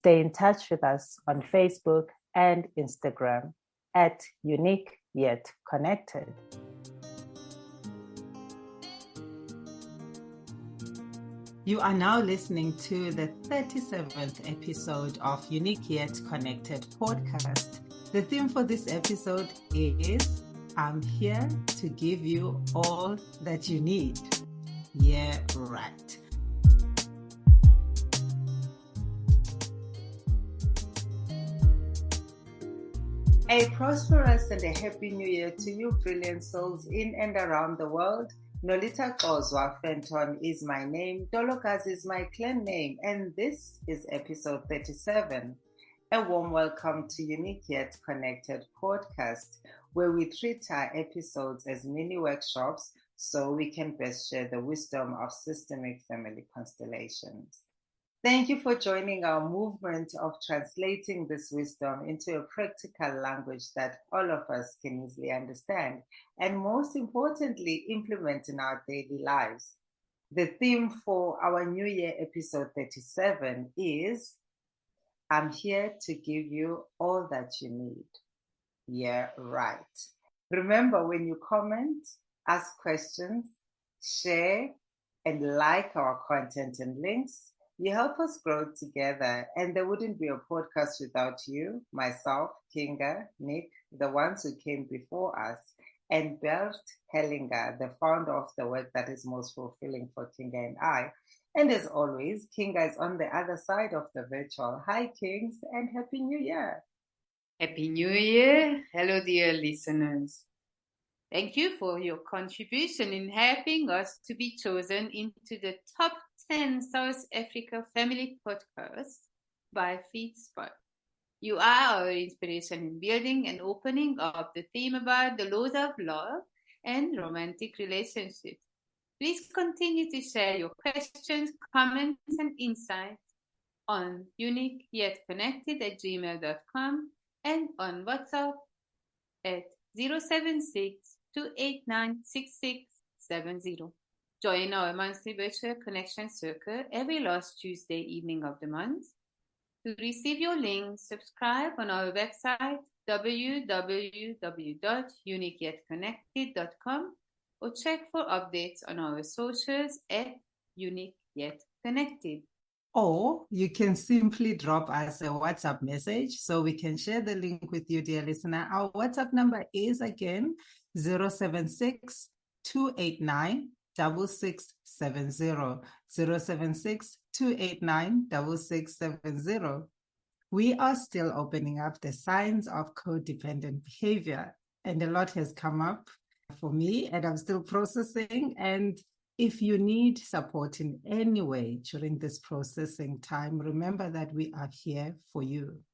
Stay in touch with us on Facebook and Instagram at Younique Yet Connected. You are now listening to the 37th episode of Younique Yet Connected Podcast. The theme for this episode is I'm here to give you all that you need. Yeah, right. A prosperous and a happy new year to you, brilliant souls in and around the world. Nolitha Fenton is my name. Dolokas is my clan name. And this is episode 37. A warm welcome to Younique Yet Connected Podcast, where we treat our episodes as mini workshops so we can best share the wisdom of systemic family constellations. Thank you for joining our movement of translating this wisdom into a practical language that all of us can easily understand, and most importantly, implement in our daily lives. The theme for our New Year episode 37 is, I'm here to give you all that you need. Yeah, right. Remember, when you comment, ask questions, share, and like our content and links, you help us grow together, and there wouldn't be a podcast without you, myself, Kinga, Nick, the ones who came before us, and Bert Hellinger, the founder of the work that is most fulfilling for Kinga and I. And as always, Kinga is on the other side of the virtual. Hi, Kings, and Happy New Year. Happy New Year. Hello, dear listeners. Thank you for your contribution in helping us to be chosen into the top 10 South Africa Family Podcasts by FeedSpot. You are our inspiration in building and opening up the theme about the laws of love and romantic relationships. Please continue to share your questions, comments, and insights on youniqueyetconnected@gmail.com and on WhatsApp at 076-289-6670. Join our monthly virtual connection circle every last Tuesday evening of the month. To receive your link, subscribe on our website www.youniqueyetconnected.com or check for updates on our socials at Younique Yet Connected. Or you can simply drop us a WhatsApp message so we can share the link with you, dear listener. Our WhatsApp number is again 076-289-6670. 076-289-6670. We are still opening up the signs of codependent behavior, and a lot has come up for me, and I'm still processing. And if you need support in any way during this processing time, remember that we are here for you.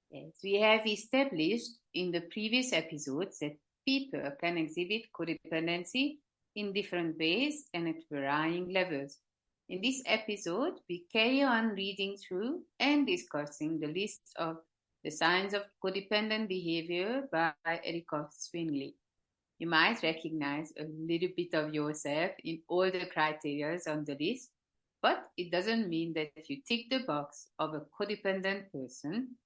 Yes, we have established in the previous episodes that people can exhibit codependency in different ways and at varying levels. In this episode, we carry on reading through and discussing the list of the signs of codependent behavior by Erica Swingley. You might recognize a little bit of yourself in all the criteria on the list, but it doesn't mean that if you tick the box of a codependent person.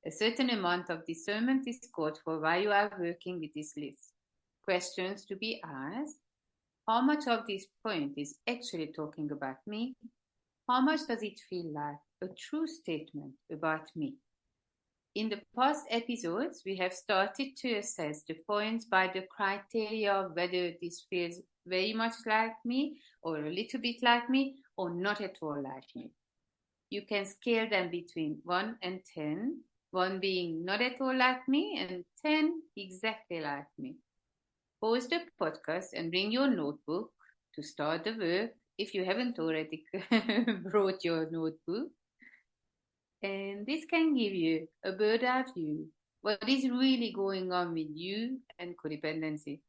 A certain amount of discernment is called for while you are working with this list. Questions to be asked: how much of this point is actually talking about me? How much does it feel like a true statement about me? In the past episodes, we have started to assess the points by the criteria of whether this feels very much like me, or a little bit like me, or not at all like me. You can scale them between 1 and 10, 1 being not at all like me, and 10 exactly like me. Pause the podcast and bring your notebook to start the work if you haven't already brought your notebook. And this can give you a bird's eye view. What is really going on with you and codependency?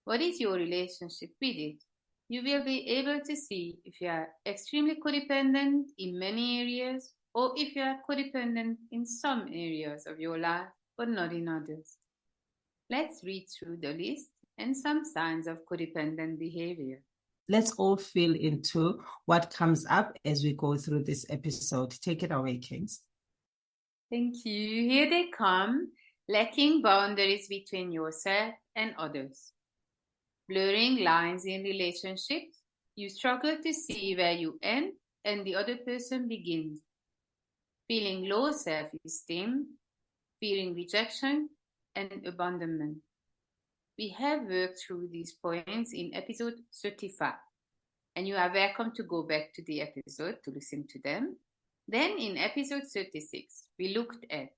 What is your relationship with it? You will be able to see if you are extremely codependent in many areas, or if you are codependent in some areas of your life, but not in others. Let's read through the list and some signs of codependent behavior. Let's all feel into what comes up as we go through this episode. Take it away, Kings. Thank you. Here they come, lacking boundaries between yourself and others. Blurring lines in relationships. You struggle to see where you end and the other person begins. Feeling low self-esteem, fearing rejection and abandonment. We have worked through these points in episode 35, and you are welcome to go back to the episode to listen to them. Then in episode 36, we looked at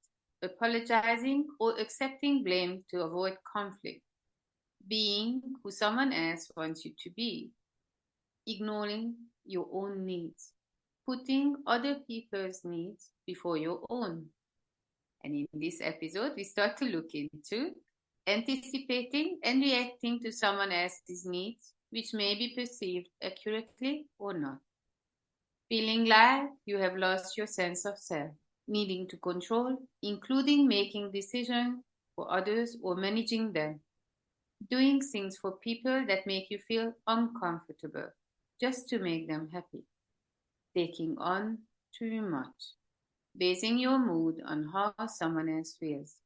apologizing or accepting blame to avoid conflict, being who someone else wants you to be, ignoring your own needs, putting other people's needs before your own. And in this episode, we start to look into anticipating and reacting to someone else's needs, which may be perceived accurately or not. Feeling like you have lost your sense of self, needing to control, including making decisions for others or managing them. Doing things for people that make you feel uncomfortable, just to make them happy. Taking on too much. Basing your mood on how someone else feels,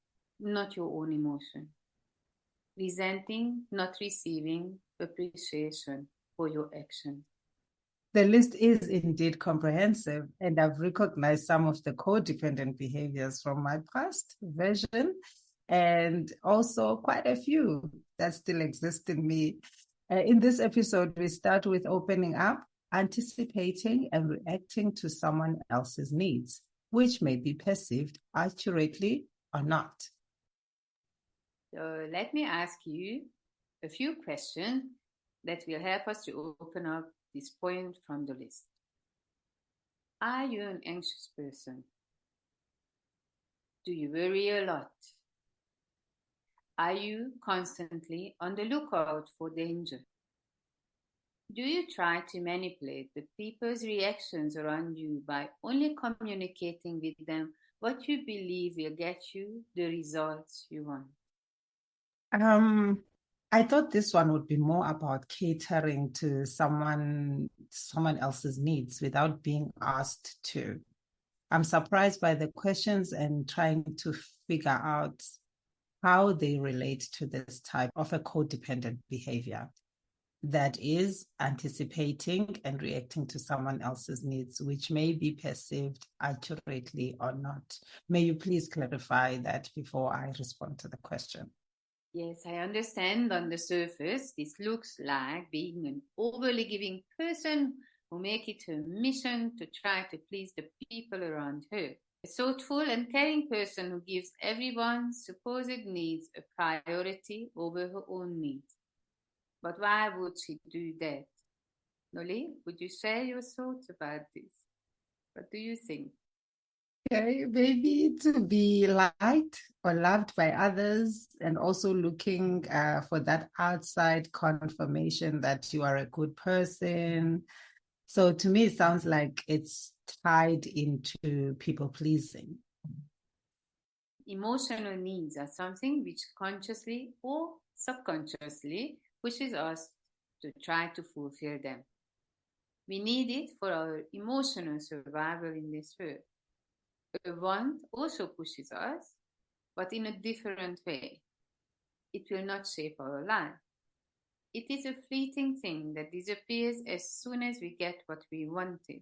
not your own emotion. Resenting not receiving appreciation for your action. The list is indeed comprehensive, and I've recognized some of the codependent behaviors from my past version, and also quite a few that still exist in me. In this episode, we start with opening up, anticipating, and reacting to someone else's needs, which may be perceived accurately or not. So let me ask you a few questions that will help us to open up this point from the list. Are you an anxious person? Do you worry a lot? Are you constantly on the lookout for danger? Do you try to manipulate the people's reactions around you by only communicating with them what you believe will get you the results you want? I thought this one would be more about catering to someone else's needs without being asked to. I'm surprised by the questions and trying to figure out how they relate to this type of a codependent behavior. That is anticipating and reacting to someone else's needs, which may be perceived accurately or not. May you please clarify that before I respond to the question? Yes, I understand on the surface this looks like being an overly giving person who make it her mission to try to please the people around her. A thoughtful and caring person who gives everyone's supposed needs a priority over her own needs. But why would she do that? Noli, would you share your thoughts about this? What do you think? Okay, maybe to be liked or loved by others, and also looking for that outside confirmation that you are a good person. So to me, it sounds like it's tied into people pleasing. Emotional needs are something which consciously or subconsciously pushes us to try to fulfill them. We need it for our emotional survival in this world. A want also pushes us, but in a different way. It will not shape our life. It is a fleeting thing that disappears as soon as we get what we wanted.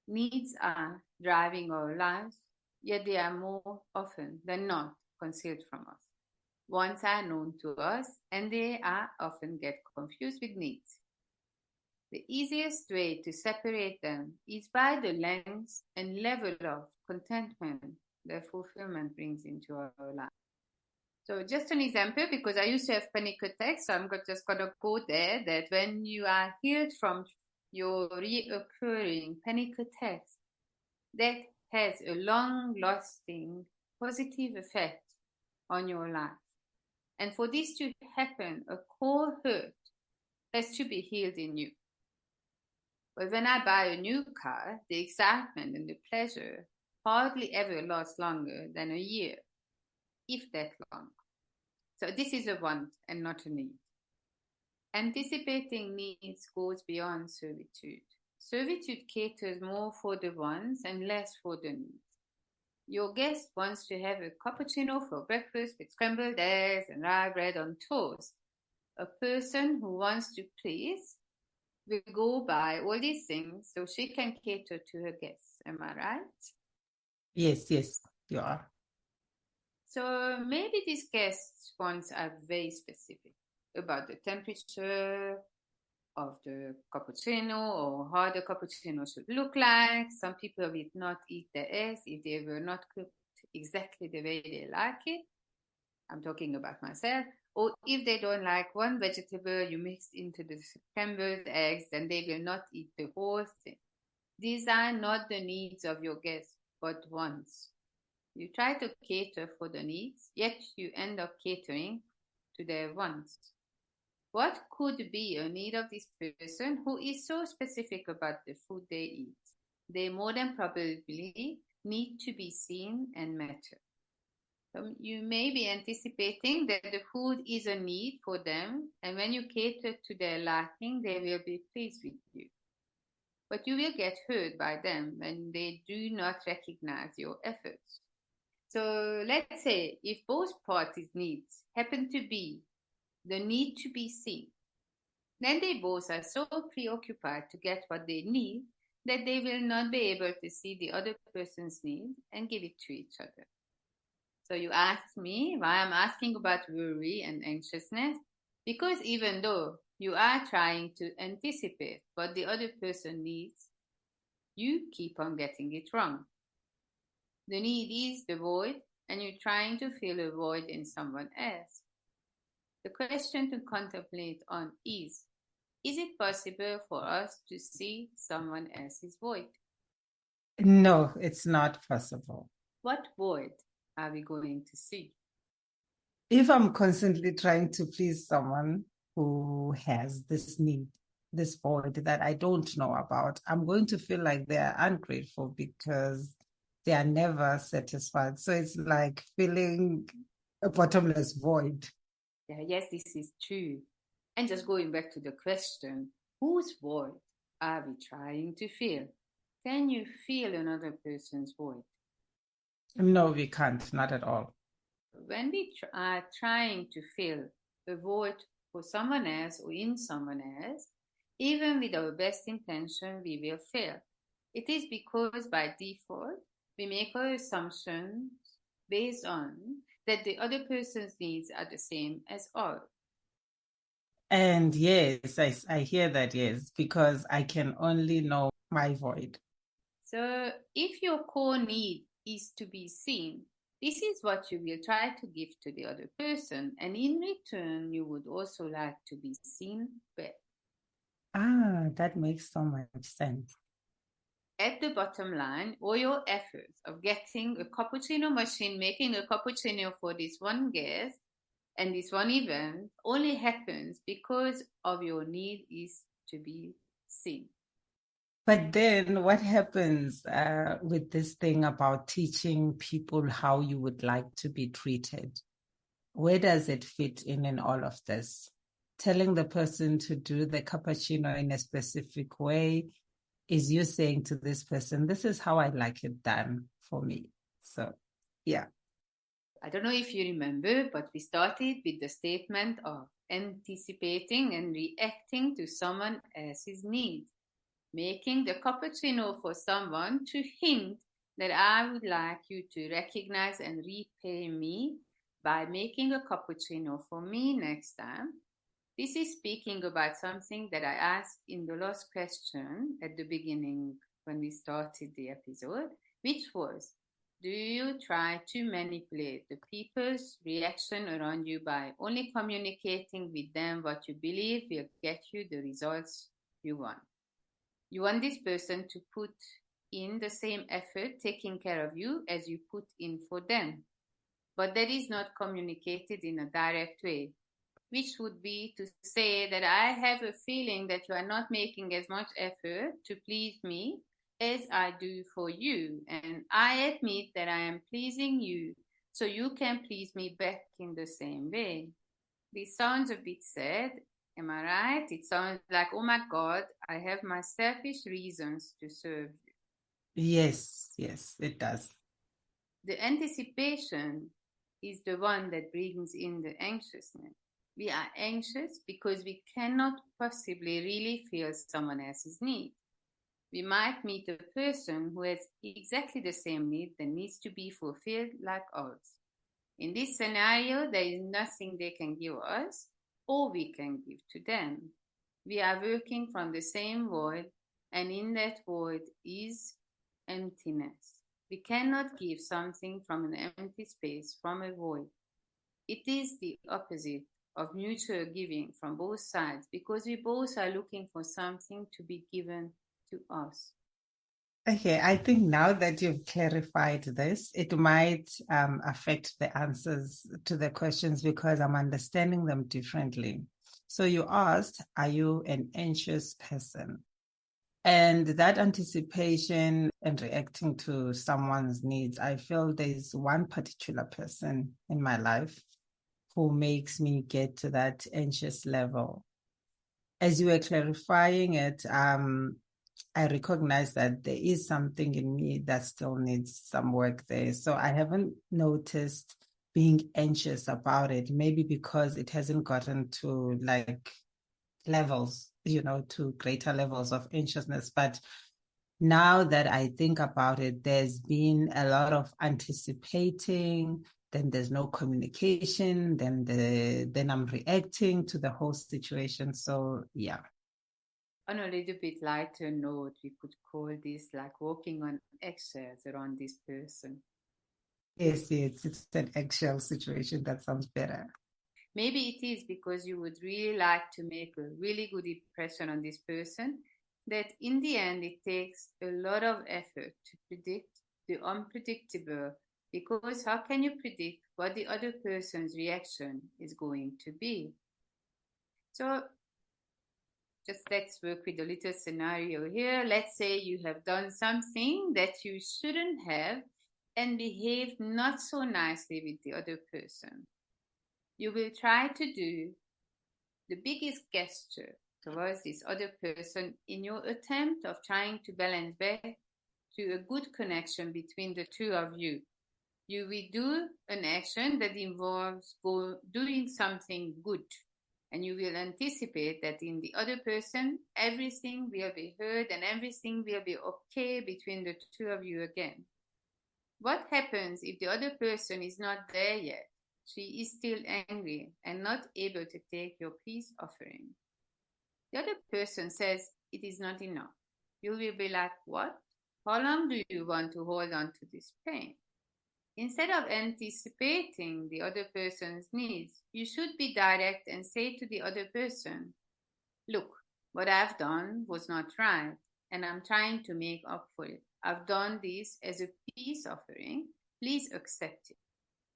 Needs are driving our lives, yet they are more often than not concealed from us. Wants are known to us, and they are often get confused with needs. The easiest way to separate them is by the length and level of contentment that fulfillment brings into our life. So just an example, because I used to have panic attacks, so I'm just going to go there, that when you are healed from your reoccurring panic attacks, that has a long-lasting positive effect on your life. And for this to happen, a core hurt has to be healed in you. But when I buy a new car, the excitement and the pleasure hardly ever lasts longer than a year, if that long. So this is a want and not a need. Anticipating needs goes beyond servitude. Servitude caters more for the wants and less for the needs. Your guest wants to have a cappuccino for breakfast with scrambled eggs and rye bread on toast. A person who wants to please will go buy all these things so she can cater to her guests. Am I right? Yes, you are. So maybe these guests' wants are very specific about the temperature of the cappuccino or how the cappuccino should look like. Some people will not eat the eggs if they were not cooked exactly the way they like it. I'm talking about myself. Or if they don't like one vegetable you mixed into the scrambled eggs, then they will not eat the whole thing. These are not the needs of your guests, but wants. You try to cater for the needs, yet you end up catering to their wants. What could be a need of this person who is so specific about the food they eat? They more than probably need to be seen and matter. So you may be anticipating that the food is a need for them, and when you cater to their liking, they will be pleased with you. But you will get hurt by them when they do not recognize your efforts. So let's say if both parties' needs happen to be the need to be seen, then they both are so preoccupied to get what they need that they will not be able to see the other person's need and give it to each other. So you ask me why I'm asking about worry and anxiousness, because even though you are trying to anticipate what the other person needs, you keep on getting it wrong. The need is the void, and you're trying to fill a void in someone else. The question to contemplate on is it possible for us to see someone else's void? No, it's not possible. What void are we going to see? If I'm constantly trying to please someone who has this need, this void that I don't know about, I'm going to feel like they're ungrateful because they are never satisfied. So it's like feeling a bottomless void. Yeah, yes, this is true. And just going back to the question, whose void are we trying to fill? Can you feel another person's void? No, we can't, not at all. When we are trying to fill a void for someone else or in someone else, even with our best intention, we will fail. It is because by default, we make our assumptions based on that the other person's needs are the same as ours. And yes, I hear that, yes, because I can only know my void. So if your core need is to be seen, this is what you will try to give to the other person, and in return, you would also like to be seen back. That makes so much sense. At the bottom line, all your efforts of getting a cappuccino machine, making a cappuccino for this one guest and this one event only happens because of your need is to be seen. But then what happens with this thing about teaching people how you would like to be treated? Where does it fit in all of this? Telling the person to do the cappuccino in a specific way is you saying to this person, this is how I like it done for me. So, yeah. I don't know if you remember, but we started with the statement of anticipating and reacting to someone else's need. Making the cappuccino for someone to hint that I would like you to recognize and repay me by making a cappuccino for me next time. This is speaking about something that I asked in the last question at the beginning when we started the episode, which was, do you try to manipulate the people's reaction around you by only communicating with them what you believe will get you the results you want? You want this person to put in the same effort taking care of you as you put in for them. But that is not communicated in a direct way, which would be to say that I have a feeling that you are not making as much effort to please me as I do for you. And I admit that I am pleasing you, so you can please me back in the same way. This sounds a bit sad. Am I right? It sounds like, oh my God, I have my selfish reasons to serve you. Yes, it does. The anticipation is the one that brings in the anxiousness. We are anxious because we cannot possibly really feel someone else's need. We might meet a person who has exactly the same need that needs to be fulfilled like ours. In this scenario, there is nothing they can give us or we can give to them. We are working from the same void, and in that void is emptiness. We cannot give something from an empty space, from a void. It is the opposite of mutual giving from both sides because we both are looking for something to be given to us. Okay, I think now that you've clarified this, it might affect the answers to the questions because I'm understanding them differently. So you asked, are you an anxious person? And that anticipation and reacting to someone's needs, I feel there's one particular person in my life who makes me get to that anxious level. As you were clarifying it, I recognize that there is something in me that still needs some work there. So I haven't noticed being anxious about it, maybe because it hasn't gotten to like levels, to greater levels of anxiousness. But now that I think about it, there's been a lot of anticipating, then there's no communication, then I'm reacting to the whole situation. So yeah. On a little bit lighter note, we could call this like walking on eggshells around this person. Yes, it's an eggshell situation. That sounds better. Maybe it is because you would really like to make a really good impression on this person that in the end it takes a lot of effort to predict the unpredictable, because how can you predict what the other person's reaction is going to be? So just let's work with a little scenario here. Let's say you have done something that you shouldn't have and behaved not so nicely with the other person. You will try to do the biggest gesture towards this other person in your attempt of trying to balance back to a good connection between the two of you. You will do an action that involves doing something good, and you will anticipate that in the other person, everything will be heard and everything will be okay between the two of you again. What happens if the other person is not there yet? She is still angry and not able to take your peace offering. The other person says it is not enough. You will be like, what? How long do you want to hold on to this pain? Instead of anticipating the other person's needs, you should be direct and say to the other person, look, what I've done was not right, and I'm trying to make up for it. I've done this as a peace offering. Please accept it.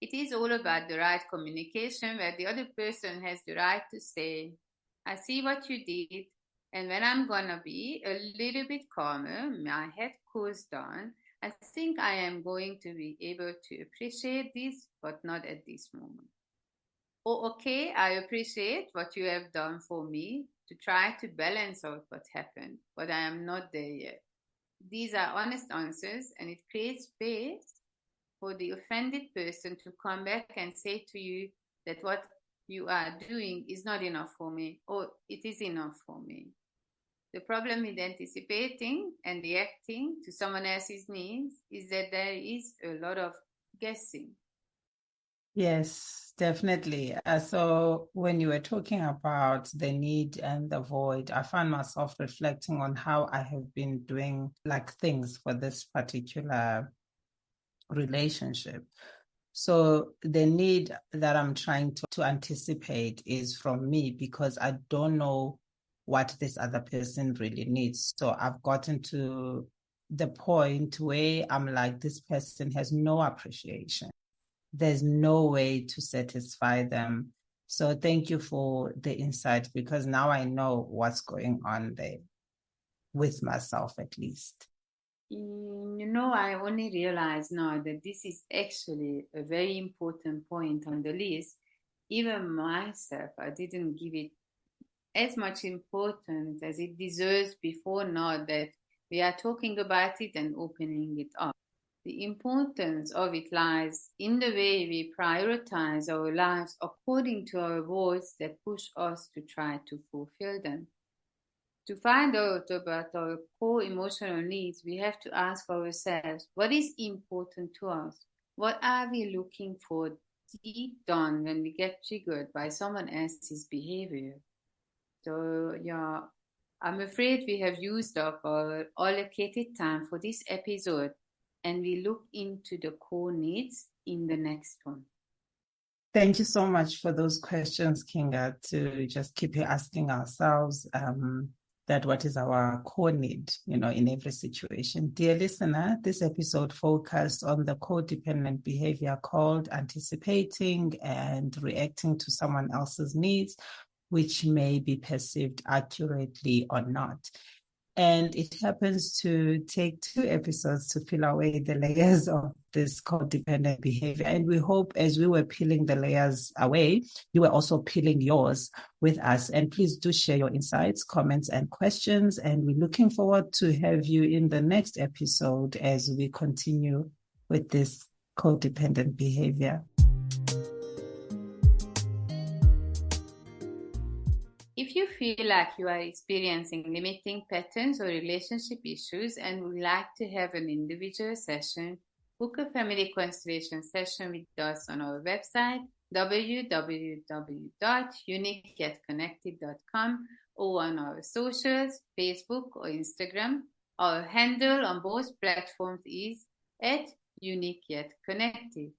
It is all about the right communication where the other person has the right to say, I see what you did, and when I'm gonna be a little bit calmer, my head cools down, I think I am going to be able to appreciate this, but not at this moment. Oh, okay, I appreciate what you have done for me to try to balance out what happened, but I am not there yet. These are honest answers, and it creates space for the offended person to come back and say to you that what you are doing is not enough for me, or it is enough for me. The problem with anticipating and reacting to someone else's needs is that there is a lot of guessing. Yes, definitely. So when you were talking about the need and the void, I found myself reflecting on how I have been doing like things for this particular relationship. So the need that I'm trying to anticipate is from me because I don't know what this other person really needs. So I've gotten to the point where I'm like, this person has no appreciation. There's no way to satisfy them. So thank you for the insight because now I know what's going on there with myself at least. I only realize now that this is actually a very important point on the list. Even myself, I didn't give it as much importance as it deserves before now that we are talking about it and opening it up. The importance of it lies in the way we prioritize our lives according to our voice that push us to try to fulfill them. To find out about our core emotional needs, we have to ask ourselves, what is important to us? What are we looking for deep down when we get triggered by someone else's behavior? So, yeah, I'm afraid we have used up our allocated time for this episode, and we look into the core needs in the next one. Thank you so much for those questions, Kinga, to just keep asking ourselves that what is our core need, in every situation. Dear listener, this episode focused on the codependent behavior called anticipating and reacting to someone else's needs, which may be perceived accurately or not. And it happens to take 2 episodes to peel away the layers of this codependent behavior. And we hope as we were peeling the layers away, you were also peeling yours with us. And please do share your insights, comments, and questions. And we're looking forward to have you in the next episode as we continue with this codependent behavior. If you feel like you are experiencing limiting patterns or relationship issues and would like to have an individual session, book a family constellation session with us on our website, www.youniqueyetconnected.com, or on our socials, Facebook or Instagram. Our handle on both platforms is @YouniqueYetConnected.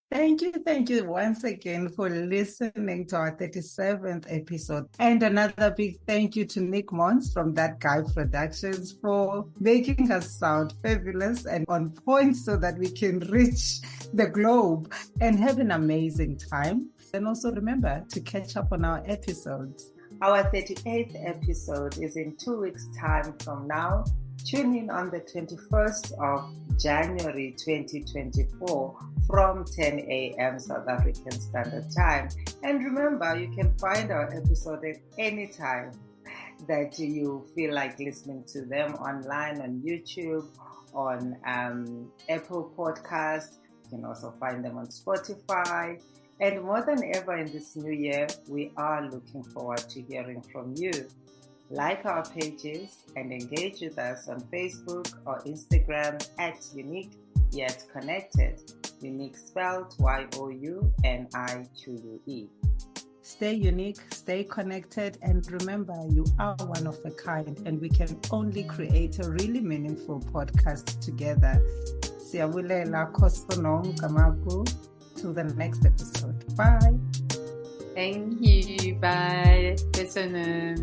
Thank you once again for listening to our 37th episode. And another big thank you to Nick Mons from That Guy Productions for making us sound fabulous and on point so that we can reach the globe and have an amazing time. And also remember to catch up on our episodes. Our 38th episode is in 2 weeks' time from now. Tune in on the 21st of January 2024 from 10 a.m. South African Standard Time. And remember, you can find our episode at any time that you feel like listening to them online on YouTube, on Apple Podcasts. You can also find them on Spotify. And more than ever in this new year, we are looking forward to hearing from you. Like our pages and engage with us on Facebook or Instagram at Younique Yet Connected. Younique spelled YOUNIQUE. Stay unique, stay connected, and remember you are one of a kind, and we can only create a really meaningful podcast together. Siyabulela Kosonong Kamaku. Till the next episode. Bye. Thank you. Bye. Listener.